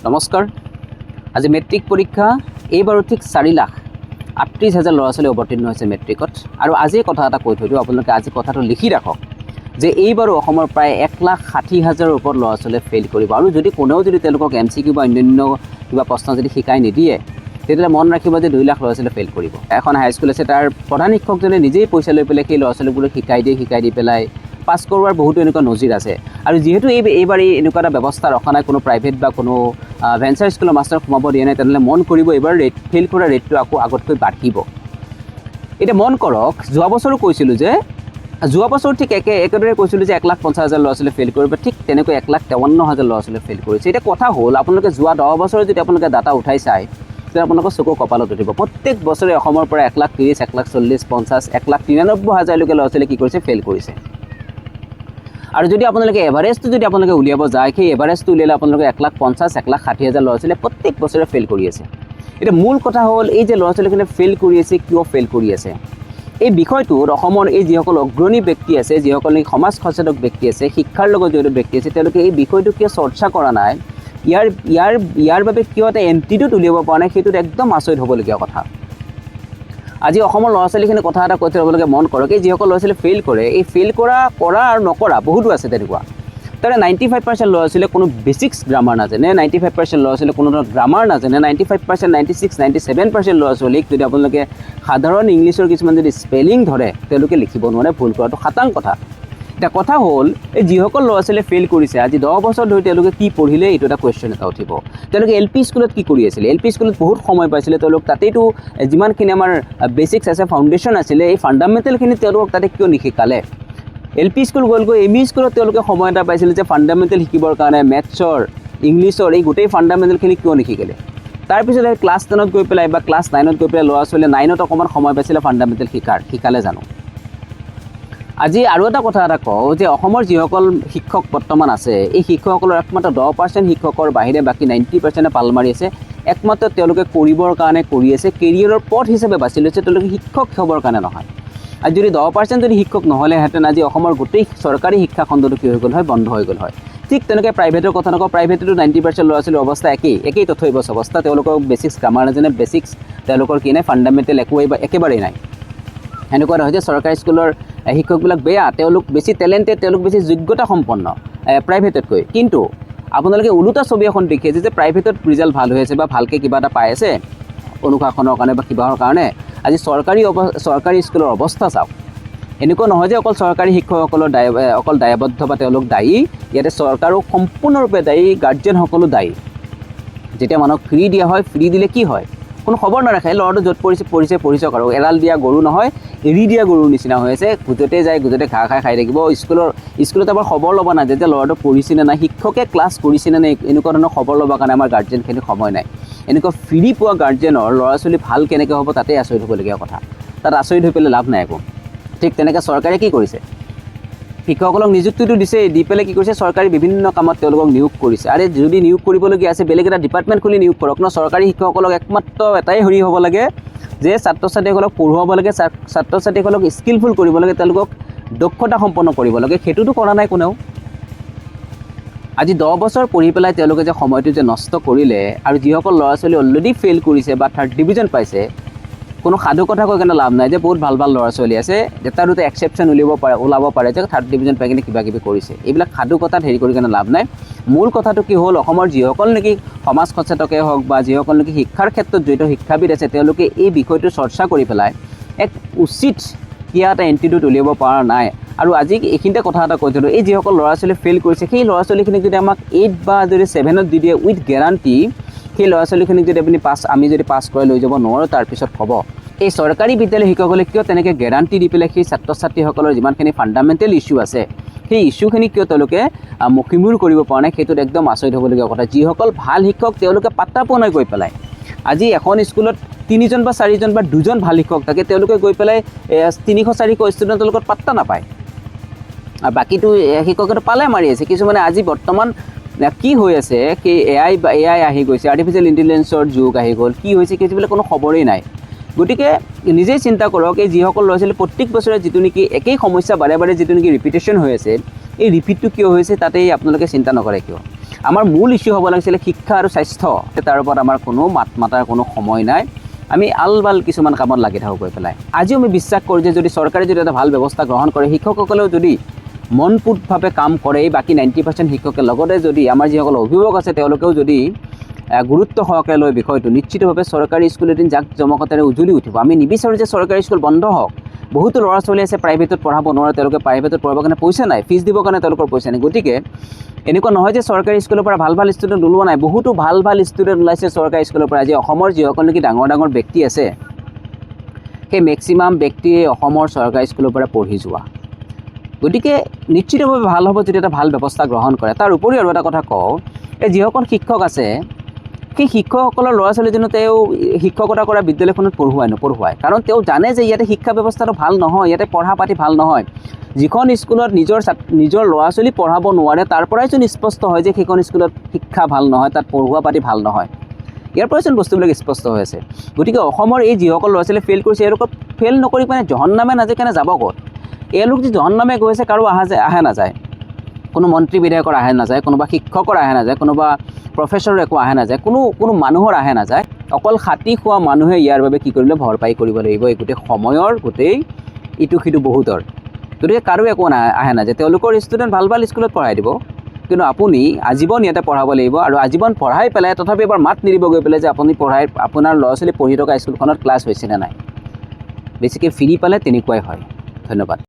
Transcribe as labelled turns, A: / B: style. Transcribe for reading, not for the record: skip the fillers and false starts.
A: নমস্কাৰ। আজি মেট্ৰিক পৰীক্ষা এইবাৰো ঠিক 4,38,000 ল'ৰা ছোৱালী অৱতীৰ্ণ হৈছে মেট্ৰিকত। আৰু আজি কথা এটা কৈ থৈ দিওঁ, আপোনালোকে আজি কথাটো লিখি ৰাখক যে এইবাৰো অসমৰ প্ৰায় 1,60,000 ওপৰত ল'ৰা ছোৱালীয়ে ফেইল কৰিব। আৰু যদি কোনেও যদি তেওঁলোকক MCQ বা অন্যান্য কিবা প্ৰশ্ন যদি শিকাই নিদিয়ে, তেতিয়াহ'লে মন ৰাখিব যে 2 লাখ ল'ৰা ছোৱালীয়ে ফেইল কৰিব। এখন হাইস্কুল আছে, তাৰ প্ৰধান শিক্ষকজনে নিজেই পইচা লৈ পেলাই সেই ল'ৰা ছোৱালীবোৰক শিকাই দি পেলাই পাছ কৰোৱাৰ বহুতো এনেকুৱা নজিৰ আছে। আৰু যিহেতু এইবাৰ এনেকুৱা এটা ব্যৱস্থা ৰখা নাই, কোনো প্ৰাইভেট বা কোনো ভেঞ্চাৰ স্কুলৰ মাষ্টাৰ সোমাব দিয়া নাই, তেনেহ'লে মন কৰিব এইবাৰ ফেইল কৰা ৰেটটো আকৌ আগতকৈ বাঢ়িব। এতিয়া মন কৰক, যোৱা বছৰো কৈছিলোঁ যে যোৱা বছৰ ঠিক একেদৰে কৈছিলোঁ যে 1,50,000 ল'ৰা ছোৱালীয়ে ফেইল কৰিব, ঠিক তেনেকৈ 1,53,000 ল'ৰা ছোৱালীয়ে ফেইল কৰিছে। এতিয়া কথা হ'ল, আপোনালোকে যোৱা 10 বছৰৰ যদি আপোনালোকে ডাটা উঠাই চায়, তেতিয়া আপোনালোকৰ চকু কপালত উঠিব। প্ৰত্যেক বছৰে অসমৰ পৰা 1,30,000, 1,40,000, 50,000, 1,93,000লৈকে ল'ৰা ছোৱালীয়ে কি কৰিছে, ফেইল কৰিছে। আৰু যদি আপোনালোকে এভাৰেজটো যদি আপোনালোকে উলিয়াব যায়, সেই এভাৰেজটো উলিয়ালে আপোনালোকে 1,50,000, 1,60,000 ল'ৰা ছোৱালীয়ে প্ৰত্যেক বছৰে ফেইল কৰি আছে। এতিয়া মূল কথা হ'ল, এই যে ল'ৰা ছোৱালীখিনিয়ে ফেইল কৰি আছে, কিয় ফেইল কৰি আছে? এই বিষয়টোত অসমৰ এই যিসকল অগ্ৰণী ব্যক্তি আছে, যিসকল সমাজ সচেতক ব্যক্তি আছে, শিক্ষাৰ লগত জড়িত ব্যক্তি আছে, তেওঁলোকে এই বিষয়টো কিয় চৰ্চা কৰা নাই, ইয়াৰ বাবে কিয় এটা এণ্টিডোট উলিয়াব পৰা নাই, সেইটোত একদম আচৰিত হ'বলগীয়া কথা। আজি অসমৰ ল'ৰা ছোৱালীখিনি কথা এটা কৈ থৈ আপোনালোকে মন কৰক, এই যিসকল ল'ৰা ছোৱালী ফেইল কৰে, এই ফেইল কৰা আৰু নকৰা বহুতো আছে তেনেকুৱা। তাৰে 95% ল'ৰা ছোৱালীয়ে কোনো বেছিক্স গ্ৰামাৰ নাজানে, 95% ল'ৰা ছোৱালীয়ে কোনো ধৰণৰ গ্ৰামাৰ নাজানে, 95%, 96%, 97% ল'ৰা ছোৱালীক যদি আপোনালোকে সাধাৰণ ইংলিছৰ কিছুমান যদি স্পেলিং ধৰে, তেওঁলোকে লিখিব নোৱাৰে, ভুল কৰাটো খাটাং কথা। এতিয়া কথা হ'ল, এই যিসকল ল'ৰা ছোৱালীয়ে ফেইল কৰিছে, আজি 10 বছৰ ধৰি তেওঁলোকে কি পঢ়িলে, এইটো এটা কুৱেশ্যন এটা উঠিব। তেওঁলোকে LP স্কুলত কি কৰি আছিলে? LP স্কুলত বহুত সময় পাইছিলে, তেওঁলোক তাতেইতো যিমানখিনি আমাৰ বেছিক্স আছে, ফাউণ্ডেশ্যন আছিলে, এই ফাণ্ডামেণ্টেলখিনি তেওঁলোকক তাতে কিয় নিশিকালে? LP স্কুল গ'লগৈ, ME স্কুলত তেওঁলোকে সময় এটা পাইছিলে যে ফাণ্ডামেণ্টেল শিকিবৰ কাৰণে মেথছৰ, ইংলিছৰ এই গোটেই ফাণ্ডামেণ্টেলখিনি কিয় নিশিকিলে? তাৰপিছত ক্লাছ 10ত গৈ পেলাই বা ক্লাছ 9ত গৈ পেলাই ল'ৰা ছোৱালীয়ে 9ত অকণমান সময় পাইছিলে ফাণ্ডামেণ্টেল শিকালে জানো? আজি আৰু এটা কথা এটা কওঁ যে অসমৰ যিসকল শিক্ষক বৰ্তমান আছে, এই শিক্ষকসকলৰ একমাত্ৰ 10% শিক্ষকৰ বাহিৰে বাকী 90%ে পাল মাৰি আছে। একমাত্ৰ তেওঁলোকে কৰিবৰ কাৰণে কৰি আছে, কেৰিয়াৰৰ পথ হিচাপে বাছি লৈছে, তেওঁলোকে শিক্ষক হ'বৰ কাৰণে নহয়। আৰু যদি 10% যদি শিক্ষক নহ'লেহেঁতেন, আজি অসমৰ গোটেই চৰকাৰী শিক্ষা খণ্ডটো কি হৈ গ'ল হয়, বন্ধ হৈ গ'ল হয়। ঠিক তেনেকৈ প্ৰাইভেটৰ কথা নকওঁ, প্ৰাইভেটতো 90% ল'ৰা ছোৱালীৰ অৱস্থা একেই তথ্যবচ অৱস্থা। তেওঁলোকৰ বেছিক্স গ্ৰামাৰ নাজানে, বেছিক্স তেওঁলোকৰ কি নাই, ফাণ্ডামেণ্টেল একেবাৰেই নাই। এনেকুৱা নহয় যে চৰকাৰী স্কুলৰ শিক্ষকবিলাক বেয়া, তেওঁলোক বেছি টেলেণ্টেড, তেওঁলোক বেছি যোগ্যতা সম্পন্ন প্ৰাইভেটতকৈ। কিন্তু আপোনালোকে ওলোটা ছবি এখন দেখি আছে যে প্ৰাইভেটত ৰিজাল্ট ভাল হৈ আছে বা ভালকৈ কিবা এটা পাই আছে অনুশাসনৰ কাৰণে বা কিবাৰ কাৰণে। আজি চৰকাৰী স্কুলৰ অৱস্থা চাওক। এনেকুৱা নহয় যে অকল চৰকাৰী শিক্ষকসকলৰ অকল দায়বদ্ধ বা তেওঁলোক দায়ী, ইয়াতে চৰকাৰো সম্পূৰ্ণৰূপে দায়ী, গাৰ্জেনসকলো দায়ী। যেতিয়া মানুহক ফ্ৰী দিয়া হয়, ফ্ৰী দিলে কি হয়, কোনো খবৰ নাৰাখে, ল'ৰাটো য'ত পঢ়িছে আৰু এৰাল দিয়া গৰু নহয়, এৰি দিয়া গৰুৰ নিচিনা হৈ আছে, গোজতে যায়, গোজতে ঘাঁহ খাই থাকিব। স্কুলত এবাৰ খবৰ ল'ব নাযায় যে ল'ৰাটো পঢ়িছেনে নাই, শিক্ষকে ক্লাছ কৰিছেনে নাই, এনেকুৱা ধৰণৰ খবৰ ল'বৰ কাৰণে আমাৰ গাৰ্জেনখিনি সময় নাই। এনেকুৱা ফ্ৰী পোৱা গাৰ্জেনৰ ল'ৰা ছোৱালী ভাল কেনেকৈ হ'ব, তাতেই আচৰিত হ'বলগীয়া কথা। তাত আচৰিত হৈ পেলাই লাভ নাই একো। ঠিক তেনেকৈ চৰকাৰে কি কৰিছে, শিক্ষকসকলক নিযুক্তিটো দিছে, দি পেলাই কি কৰিছে, চৰকাৰী বিভিন্ন কামত তেওঁলোকক নিয়োগ কৰিছে। আৰে যদি নিয়োগ কৰিবলগীয়া আছে, বেলেগ এটা ডিপাৰ্টমেণ্ট খুলি নিয়োগ কৰক ন। চৰকাৰী শিক্ষকসকলক একমাত্ৰ এটাই হেৰি হ'ব লাগে যে ছাত্ৰ ছাত্ৰীসকলক পঢ়ুৱাব লাগে, ছাত্ৰ ছাত্ৰীসকলক স্কিলফুল কৰিব লাগে, তেওঁলোকক দক্ষতা সম্পন্ন কৰিব লাগে। সেইটোতো কৰা নাই কোনেও। আজি 10 বছৰ পঢ়ি পেলাই তেওঁলোকে যে সময়টো যে নষ্ট কৰিলে, আৰু যিসকল ল'ৰা ছোৱালী অলৰেডি ফেইল কৰিছে বা 3rd ডিভিজন পাইছে, কোনো সাধু কথা কৈ কেনে লাভ নাই যে বহুত ভাল ল'ৰা ছোৱালী আছে, এটা দুটা এক্সেপশ্যন ওলাব পাৰে যে 3rd ডিভিজন পাই কিনে কিবা কিবি কৰিছে। এইবিলাক সাধু কথাত হেৰি কৰি কেনে লাভ নাই। মূল কথাটো কি হ'ল, অসমৰ যিসকল নেকি সমাজ সচেতকে হওক বা যিসকল নেকি শিক্ষাৰ ক্ষেত্ৰত জড়িত শিক্ষাবিদ আছে, তেওঁলোকে এই বিষয়টো চৰ্চা কৰি পেলাই এক উচিত কিয়া এটা এণ্টিডোট উলিয়াব পৰা নাই। আৰু আজি এইখিনিতে কথা এটা কৈ থলোঁ, এই যিসকল ল'ৰা ছোৱালী ফেইল কৰিছে, সেই ল'ৰা ছোৱালীখিনিক যদি আমাক 8 বা যদি 7ত দি দিয়ে উইথ গেৰাণ্টি, সেই ল'ৰা ছোৱালীখিনিক যদি আমি যদি পাছ কৰাই লৈ যাব নোৱাৰোঁ, তাৰপিছত হ'ব। এই চৰকাৰী বিদ্যালয় শিক্ষকসকলে কিয় তেনেকৈ গেৰাণ্টি দি পেলাই সেই ছাত্ৰ ছাত্ৰীসকলৰ যিমানখিনি ফাণ্ডামেণ্টেল ইছ্যু আছে, সেই ইছ্যুখিনি কিয় তেওঁলোকে মষিমূৰ কৰিব পৰা নাই, সেইটোত একদম আচৰিত হ'বলগীয়া কথা। যিসকল ভাল শিক্ষক, তেওঁলোকে পাত্তা পোৱা নাই গৈ পেলাই। আজি এখন স্কুলত 3জন বা 4জন বা 2জন ভাল শিক্ষক থাকে, তেওঁলোকে গৈ পেলাই 300-400 ষ্টুডেণ্টৰ লগত পাত্তা নাপায়, আৰু বাকীটো শিক্ষকেতো পালে মাৰি আছে। কিছুমানে আজি বৰ্তমান কি হৈ আছে, সেই AI আহি গৈছে, আৰ্টিফিচিয়েল ইণ্টেলিজেঞ্চৰ যুগ আহি গ'ল, কি হৈছে সেইবিলাক কোনো খবৰেই নাই। গতিকে নিজেই চিন্তা কৰক, এই যিসকল ল'ৰা ছোৱালী প্ৰত্যেক বছৰে যিটো নেকি একেই সমস্যা বাৰে বাৰে যিটো নেকি ৰিপিটেশ্যন হৈ আছে, এই ৰিপিটটো কিয় হৈছে, তাতেই আপোনালোকে চিন্তা নকৰে কিয়? আমাৰ মূল ইছ্যু হ'ব লাগিছিলে শিক্ষা আৰু স্বাস্থ্য। তাৰ ওপৰত আমাৰ কোনো মাত মাতাৰ কোনো সময় নাই। আমি আলবাল কিছুমান কামত লাগি থাকোঁ গৈ পেলাই। আজিও আমি বিশ্বাস কৰোঁ যে যদি চৰকাৰে যদি এটা ভাল ব্যৱস্থা গ্ৰহণ কৰে, শিক্ষকসকলেও যদি মনপুতভাৱে কাম কৰে, বাকী 90% শিক্ষকে লগতে যদি আমাৰ যিসকল অভিভাৱক আছে তেওঁলোকেও যদি গুৰুত্ব সহকাৰে লৈ বিষয়টো, নিশ্চিতভাৱে চৰকাৰী স্কুল এদিন জাক জমকতাৰে উজ্বলি উঠিব। আমি নিবিচাৰোঁ যে চৰকাৰী স্কুল বন্ধ হওক। বহুতো ল'ৰা ছোৱালী আছে প্ৰাইভেটত পঢ়াব নোৱাৰে, তেওঁলোকে প্ৰাইভেটত পঢ়াবৰ কাৰণে পইচা নাই, ফিজ দিবৰ কাৰণে তেওঁলোকৰ পইচা নাই। গতিকে এনেকুৱা নহয় যে চৰকাৰী স্কুলৰ পৰা ভাল ভাল ষ্টুডেণ্ট ওলোৱা নাই, বহুতো ভাল ভাল ষ্টুডেণ্ট ওলাইছে চৰকাৰী স্কুলৰ পৰা। আজি অসমৰ যিসকল নেকি ডাঙৰ ডাঙৰ ব্যক্তি আছে, সেই মেক্সিমাম ব্যক্তিয়ে অসমৰ চৰকাৰী স্কুলৰ পৰা পঢ়ি যোৱা। গতিকে নিশ্চিতভাৱে ভাল হ'ব যদি এটা ভাল ব্যৱস্থা গ্ৰহণ কৰে। তাৰ উপৰিও আৰু এটা কথা কওঁ, এই যিসকল শিক্ষক আছে, সেই শিক্ষকসকলৰ ল'ৰা ছোৱালীজনো তেওঁ শিক্ষকতা কৰা বিদ্যালয়খনত নপঢ়ুৱায়। কাৰণ তেওঁ জানে যে ইয়াতে শিক্ষা ব্যৱস্থাটো ভাল নহয়, ইয়াতে পঢ়া পাতি ভাল নহয়। যিখন স্কুলত নিজৰ ল'ৰা ছোৱালী পঢ়াব নোৱাৰে, তাৰ পৰাইচোন স্পষ্ট হয় যে সেইখন স্কুলত শিক্ষা ভাল নহয়, তাত পঢ়ুৱা পাতি ভাল নহয়। ইয়াৰ পৰাইচোন বস্তুবিলাক স্পষ্ট হৈ আছে। গতিকে অসমৰ এই যিসকল ল'ৰা ছোৱালীয়ে ফেইল কৰিছে, এওঁলোকক ফেইল নকৰি মানে জহন্নামে নাযায় কেনে যাব ক'ত? এওঁলোক যে জহন্নামে গৈছে, কাৰো আহে নাযায়। কোনো মন্ত্ৰী বিধায়কৰ আহে নাযায়, কোনোবা শিক্ষকৰ আহে নাযায়, কোনোবা প্ৰফেচৰৰ একো আহে নাযায়, কোনো মানুহৰ আহে নাযায়। অকল খাটি খোৱা মানুহে ইয়াৰ বাবে কি কৰিলে ভৰপাই কৰিব লাগিব এই গোটেই সময়ৰ, গোটেই ইটো সিটো বহুতৰ। গতিকে কাৰো একো আহে নাযায়। তেওঁলোকৰ ষ্টুডেণ্ট ভাল ভাল স্কুলত পঢ়াই দিব, কিন্তু আপুনি আজীৱন ইয়াতে পঢ়াব লাগিব। আৰু আজীৱন পঢ়াই পেলাই তথাপি এবাৰ মাত নিদিব গৈ পেলাই যে আপুনি আপোনাৰ ল'ৰা ছোৱালী পঢ়ি থকা স্কুলখনত ক্লাছ হৈছেনে নাই। বেছিকৈ ফ্ৰী পালে তেনেকুৱাই হয়। ধন্যবাদ।